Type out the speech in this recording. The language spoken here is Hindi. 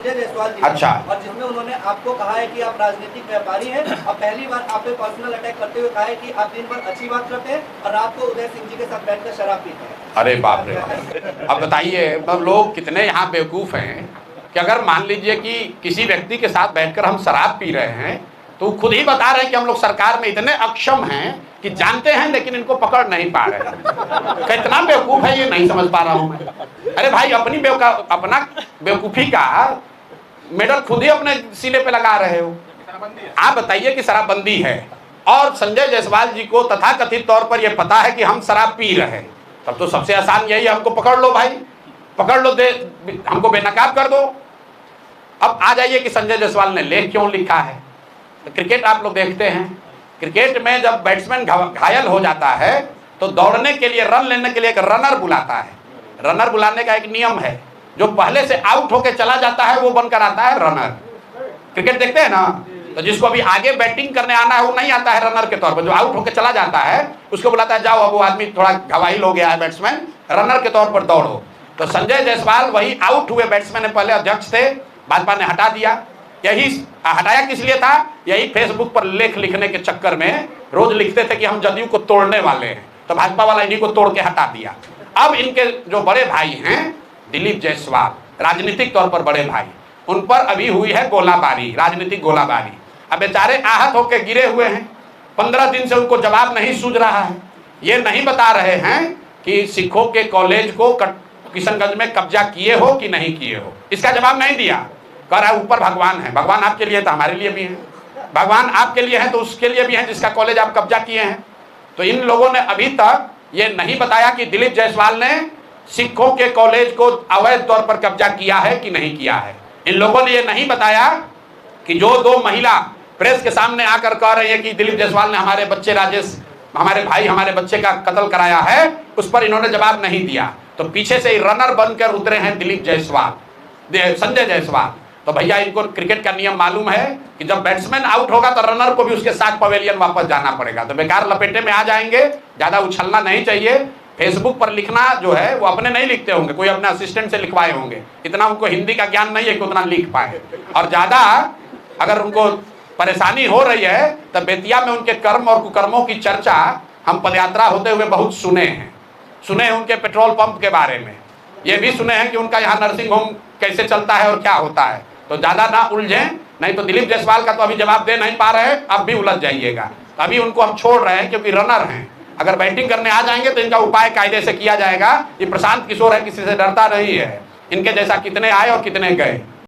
जायसवाल जी अच्छा। और जिसमें उन्होंने आपको कहा है कि आप राजनीतिक व्यापारी हैं और पहली बार आप पे पर्सनल अटैक करते हुए कहा है कि आप दिन भर अच्छी बात करते हैं और रात को उदय सिंह जी के साथ बैठकर शराब पीते हैं। अरे बाप रे बाप। अब बताइए मतलब लोग कितने यहाँ बेवकूफ़ हैं कि अगर मान लीजिए कि किसी व्यक्ति के साथ बैठकर हम शराब पी रहे हैं तो खुद ही बता रहे हैं कि हम लोग सरकार में इतने अक्षम हैं कि जानते हैं लेकिन इनको पकड़ नहीं पा रहे हैं। कितना बेवकूफ़ है ये नहीं समझ पा रहा हूँ मैं। अरे भाई अपना बेवकूफ़ी का मेडल खुद ही अपने सीने पे लगा रहे हो। आप बताइए कि शराबबंदी है और संजय जायसवाल जी को तथाकथित तौर पर यह पता है कि हम शराब पी रहे हैं, तब तो सबसे आसान यही है हमको पकड़ लो भाई, पकड़ लो, हमको बेनकाब कर दो। अब आ जाइए कि संजय जायसवाल ने लेख क्यों लिखा है। तो क्रिकेट आप लोग देखते हैं, क्रिकेट में जब बैट्समैन घायल हो जाता है तो दौड़ने के लिए, रन लेने के लिए एक रनर बुलाता है। रनर बुलाने का एक नियम है, जो पहले से आउट होकर चला जाता है वो बनकर आता है रनर। क्रिकेट देखते हैं ना, तो जिसको अभी आगे बैटिंग करने आना है वो नहीं आता है रनर के तौर पर, जो आउट होकर चला जाता है उसको बुलाता है, जाओ अब वो आदमी थोड़ा घायल हो गया है बैट्समैन, रनर के तौर पर दौड़ो। तो संजय जायसवाल वही आउट हुए बैट्समैन पहले अध्यक्ष थे, भाजपा ने हटा दिया। यही हटाया किस लिए था, यही फेसबुक पर लेख लिखने के चक्कर में रोज लिखते थे कि हम जदयू को तोड़ने वाले हैं, तो भाजपा वाला इन्हीं को तोड़ के हटा दिया। अब इनके जो बड़े भाई हैं दिलीप जायसवाल, राजनीतिक तौर पर बड़े भाई, उन पर अभी हुई है गोलाबारी, राजनीतिक गोलाबारी। अब बेचारे आहत होकर गिरे हुए हैं, 15 दिन से उनको जवाब नहीं सूझ रहा है। ये नहीं बता रहे हैं कि सिखों के कॉलेज को किशनगंज में कब्जा किए हो कि नहीं किए हो, इसका जवाब नहीं दिया। कह रहा है ऊपर भगवान है, भगवान आपके लिए तो हमारे लिए भी है, भगवान आपके लिए है तो उसके लिए भी है जिसका कॉलेज आप कब्जा किए हैं। तो इन लोगों ने अभी तक ये नहीं बताया कि दिलीप जायसवाल ने सिखों के कॉलेज को अवैध तौर पर कब्जा किया है कि नहीं किया है। इन लोगों ने ये नहीं बताया कि जो 2 महिला प्रेस के सामने आकर कह रही है कि दिलीप जायसवाल ने हमारे बच्चे राजेश, हमारे भाई, हमारे बच्चे का कत्ल कराया है, उस पर इन्होंने जवाब नहीं दिया। तो पीछे से ही रनर बनकर उतरे हैं दिलीप जायसवाल, संजय जायसवाल। तो भैया इनको क्रिकेट का नियम मालूम है कि जब बैट्समैन आउट होगा तो रनर को भी उसके साथ पवेलियन वापस जाना पड़ेगा। तो बेकार लपेटे में आ जाएंगे, ज्यादा उछलना नहीं चाहिए। फेसबुक पर लिखना जो है वो अपने नहीं लिखते होंगे, कोई अपने असिस्टेंट से लिखवाए होंगे, इतना उनको हिंदी का ज्ञान नहीं है कि उतना लिख पाए। और ज्यादा अगर उनको परेशानी हो रही है तो बेतिया में उनके कर्म और कुकर्मों की चर्चा हम पदयात्रा होते हुए बहुत सुने हैं उनके पेट्रोल पंप के बारे में, ये भी सुने हैं कि उनका यहाँ नर्सिंग होम कैसे चलता है और क्या होता है। तो ज्यादा ना उलझें, नहीं तो दिलीप जायसवाल का तो अभी जवाब दे नहीं पा रहे हैं, अब भी उलझ जाइएगा। अभी उनको हम छोड़ रहे हैं क्योंकि रनर हैं, अगर बैटिंग करने आ जाएंगे तो इनका उपाय कायदे से किया जाएगा। ये प्रशांत किशोर है, किसी से डरता नहीं है, इनके जैसा कितने आए और कितने गए।